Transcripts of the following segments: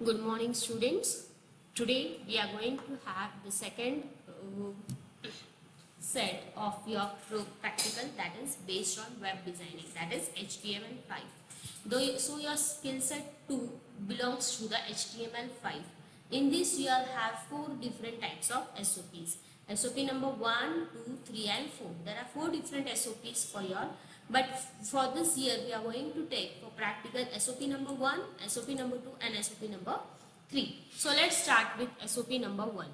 Good morning, students. Today we are going to have the second set of your practical, that is based on web designing, that is HTML5. So your skill set 2 belongs to the HTML5. In this you will have 4 different types of SOPs. SOP number 1, 2, 3 and 4. There are 4 different SOPs for your, but for this year we are going to take for practical SOP number 1, SOP number 2 and SOP number 3. So let's start with SOP number 1.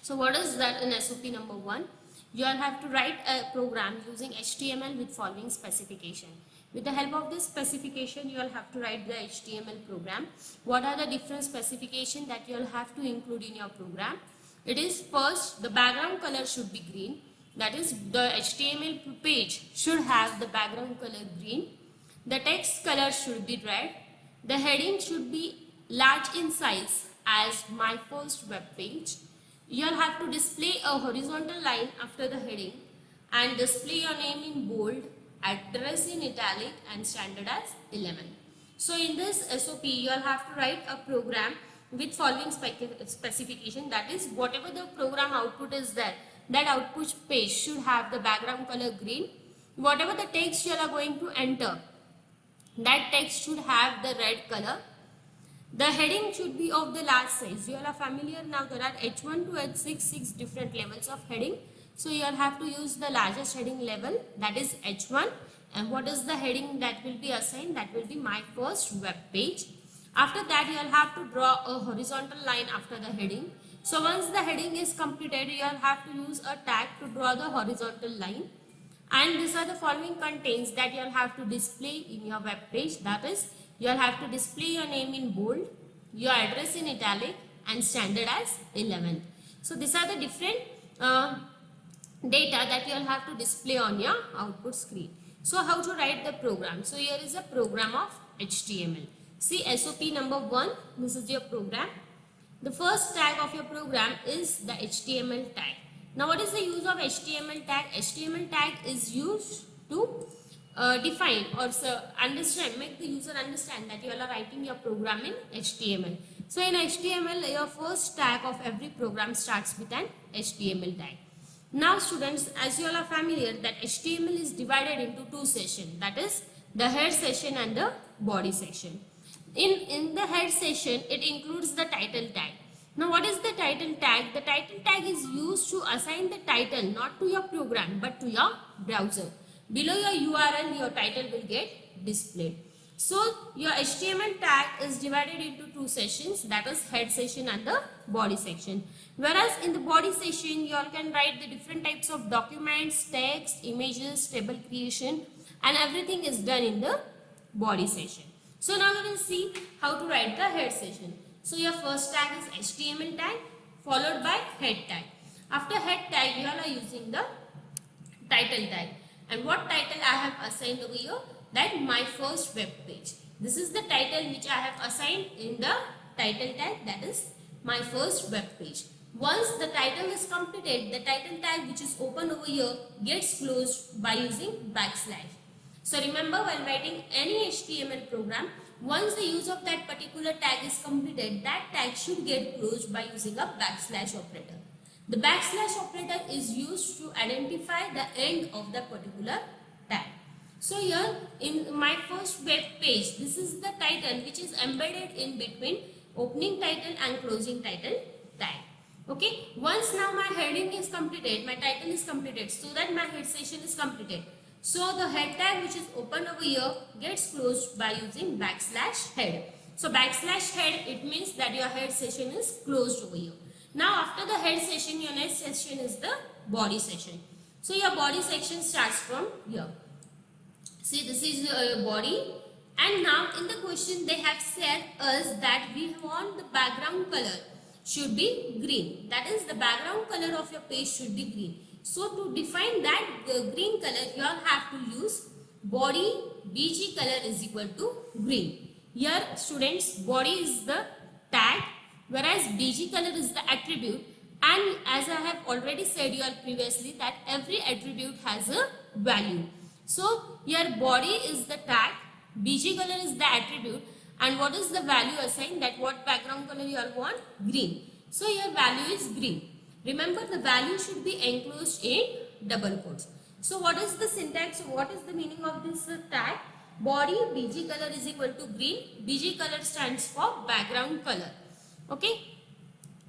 So what is that in SOP number 1? You all have to write a program using HTML with following specification. With the help of this specification, you all have to write the HTML program. What are the different specifications that you all have to include in your program? It is first, the background color should be green. That is, the HTML page should have the background color green. The text color should be red. The heading should be large in size as my first web page. You will have to display a horizontal line after the heading and display your name in bold, address in italic and standard as 11. So in this SOP, you will have to write a program with following specification, that is, whatever the program output is there, that output page should have the background color green. Whatever the text you are going to enter, that text should have the red color. The heading should be of the large size. You all are familiar now, there are H1 to H6, 6 different levels of heading. So you all have to use the largest heading level, that is H1. And what is the heading that will be assigned? That will be my first web page. After that, you all have to draw a horizontal line after the heading. So once the heading is completed, you all have to use a tag to draw the horizontal line. And these are the following contents that you all have to display in your web page. That is, you all have to display your name in bold, your address in italic and standard as 11. So these are the different data that you all have to display on your output screen. So how to write the program? So here is a program of HTML. See SOP number 1, this is your program. The first tag of your program is the HTML tag. Now what is the use of HTML tag? HTML tag is used to define or understand, make the user understand that you all are writing your program in HTML. So in HTML, your first tag of every program starts with an HTML tag. Now students, as you all are familiar that HTML is divided into 2 sections, that is the head section and the body section. In the head section, it includes the title tag. Now what is the title tag? The title tag is used to assign the title not to your program but to your browser. Below your URL, your title will get displayed. So your HTML tag is divided into 2 sections, that is head section and the body section. Whereas in the body section, you all can write the different types of documents, text, images, table creation, and everything is done in the body section. So now we will see how to write the head section. So your first tag is HTML tag followed by head tag. After head tag, you all are using the title tag. And what title I have assigned over here? That my first web page. This is the title which I have assigned in the title tag, that is my first web page. Once the title is completed, the title tag which is open over here gets closed by using backslash. So remember, while writing any HTML program, once the use of that particular tag is completed, that tag should get closed by using a backslash operator. The backslash operator is used to identify the end of the particular tag. So here in my first web page, this is the title which is embedded in between opening title and closing title tag. Okay, once now my heading is completed, my title is completed, so that my head section is completed. So the head tag which is open over here gets closed by using backslash head. So backslash head, it means that your head section is closed over here. Now after the head section, your next section is the body section. So your body section starts from here. See, this is your body, and now in the question they have said us that we want the background color should be green. That is, the background color of your page should be green. So to define that green color, you all have to use body BG color is equal to green. Here students, body is the tag, whereas BG color is the attribute, and as I have already said you all previously that every attribute has a value. So your body is the tag, BG color is the attribute, and what is the value assigned, that what background color you all want, green. So your value is green. Remember, the value should be enclosed in double quotes. So what is the syntax? What is the meaning of this tag? Body bg color is equal to green. Bg color stands for background color. Okay.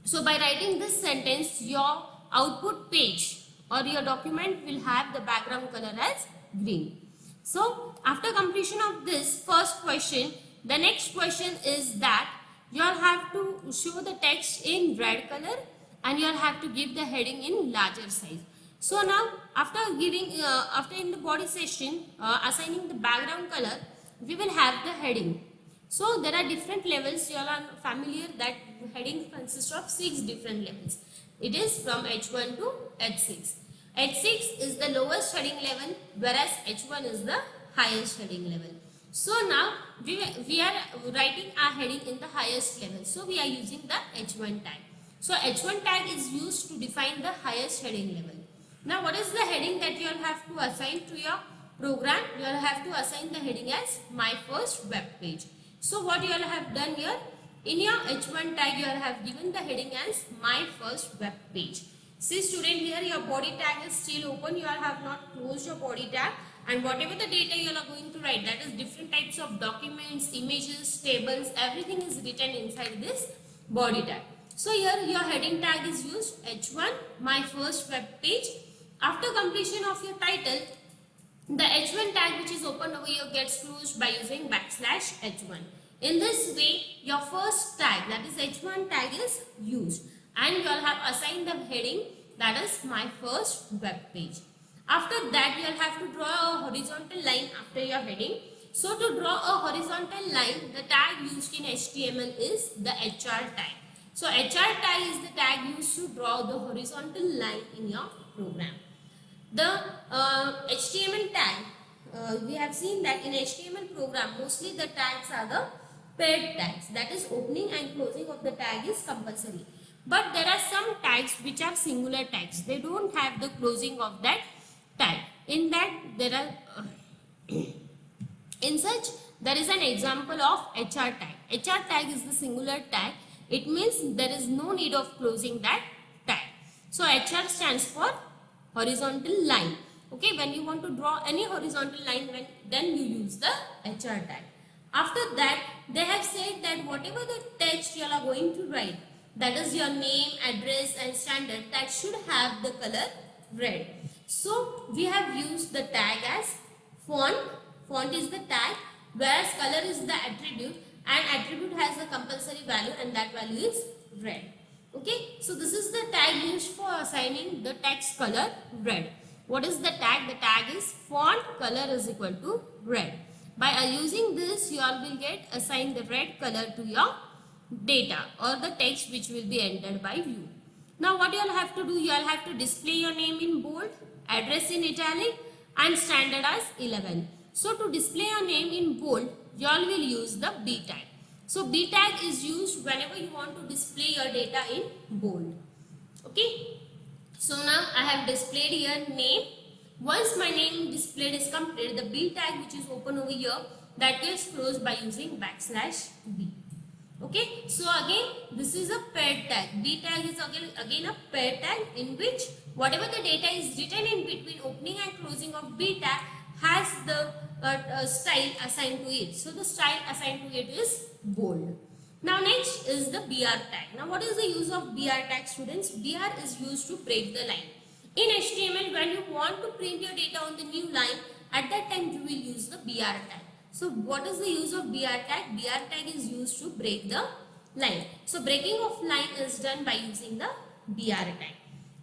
So by writing this sentence, your output page or your document will have the background color as green. So after completion of this first question, the next question is that you all have to show the text in red color and you all have to give the heading in larger size. So now after in the body section assigning the background color, we will have the heading. So there are different levels. You all are familiar that heading consists of 6 different levels. It is from H1 to H6. H6 is the lowest heading level, whereas H1 is the highest heading level. So now we are writing our heading in the highest level. So we are using the H1 tag. So H1 tag is used to define the highest heading level. Now what is the heading that you all have to assign to your program? You all have to assign the heading as my first web page. So what you all have done here, in your H1 tag you all have given the heading as my first web page. See student, here your body tag is still open. You all have not closed your body tag, and whatever the data you all are going to write, that is different types of documents, images, tables, everything is written inside this body tag. So here your heading tag is used, H1 my first web page. After completion of your title, the H1 tag which is opened over here gets closed by using \H1. In this way, your first tag, that is H1 tag, is used, and you all have assigned the heading, that is my first web page. After that, you all have to draw a horizontal line after your heading. So to draw a horizontal line, the tag used in HTML is the HR tag. So HR tag is the tag used to draw the horizontal line in your program. The HTML tag, we have seen that in HTML program, mostly the tags are the paired tags. That is, opening and closing of the tag is compulsory. But there are some tags which are singular tags. They don't have the closing of that tag. In that, there are in such, there is an example of HR tag. HR tag is the singular tag. It means there is no need of closing that tag. So HR stands for horizontal line. Okay, when you want to draw any horizontal line, then you use the HR tag. After that, they have said that whatever the text you are going to write, that is your name, address and standard, that should have the color red. So we have used the tag as font. Font is the tag, whereas color is the attribute, and attribute has a compulsory value, and that value is red. Okay, so this is the tag used for assigning the text color red. What is the tag? The tag is font color is equal to red. By using this, you all will get assigned the red color to your data or the text which will be entered by you. Now what you all have to do, you all have to display your name in bold, address in italic and standard as 11. So to display your name in bold, you all will use the B tag. So B tag is used whenever you want to display your data in bold. Okay. So now I have displayed here name. Once my name displayed is complete, the B tag which is open over here, that gets closed by using \B. Okay. So again, this is a paired tag. B tag is again a paired tag in which whatever the data is written in between opening and closing of B tag has the style assigned to it. So the style assigned to it is bold. Now next is the BR tag. Now what is the use of BR tag, students? BR is used to break the line. In HTML, when you want to print your data on the new line, at that time you will use the BR tag. So what is the use of BR tag? BR tag is used to break the line. So breaking of line is done by using the BR tag.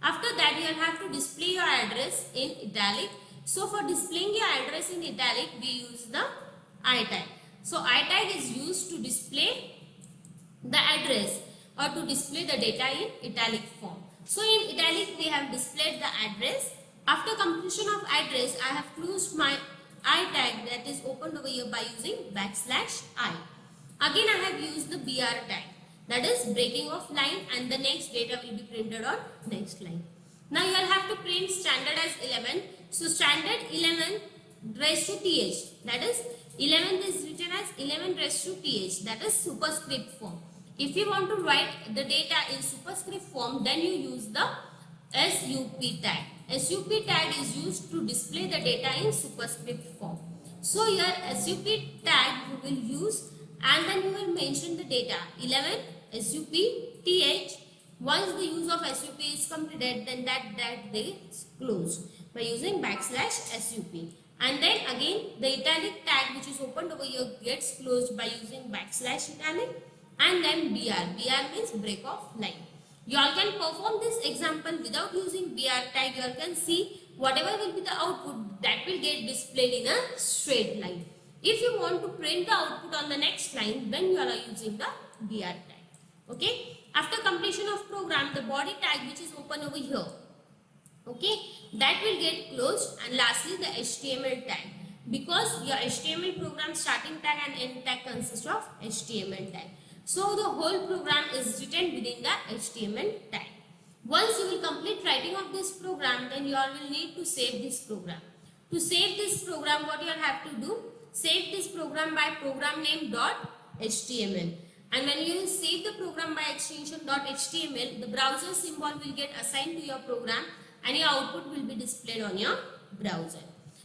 After that, you will have to display your address in italic. So for displaying your address in italic, we use the I tag. So I tag is used to display the address or to display the data in italic form. So in italic, we have displayed the address. After completion of address, I have closed my I tag that is opened over here by using \I. Again, I have used the BR tag, that is breaking of line, and the next data will be printed on next line. Now you will have to print standard as 11. So standard 11 raised to th, that is 11 is written as 11 raised to th, that is superscript form. If you want to write the data in superscript form, then you use the SUP tag. SUP tag is used to display the data in superscript form. So here SUP tag you will use, and then you will mention the data 11 SUP th. Once the use of SUP is completed, then that is closed by using \SUP. And then again the italic tag which is opened over here gets closed by using \italic, and then BR. BR means break off line. You all can perform this example without using BR tag. You all can see whatever will be the output, that will get displayed in a straight line. If you want to print the output on the next line, then you are using the BR tag. Okay. After completion of program, the body tag which is open over here, okay, that will get closed, and lastly the HTML tag, because your HTML program starting tag and end tag consists of HTML tag. So the whole program is written within the HTML tag. Once you will complete writing of this program, then you all will need to save this program. To save this program, what you all have to do? Save this program by program name.html. And when you will save the program by extension .html, the browser symbol will get assigned to your program, and your output will be displayed on your browser.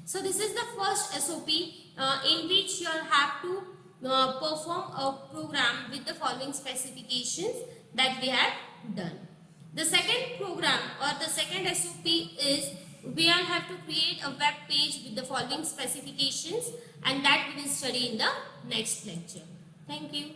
So this is the first SOP in which you all have to perform a program with the following specifications that we have done. The second program or the second SOP is we all have to create a web page with the following specifications, and that we will study in the next lecture. Thank you.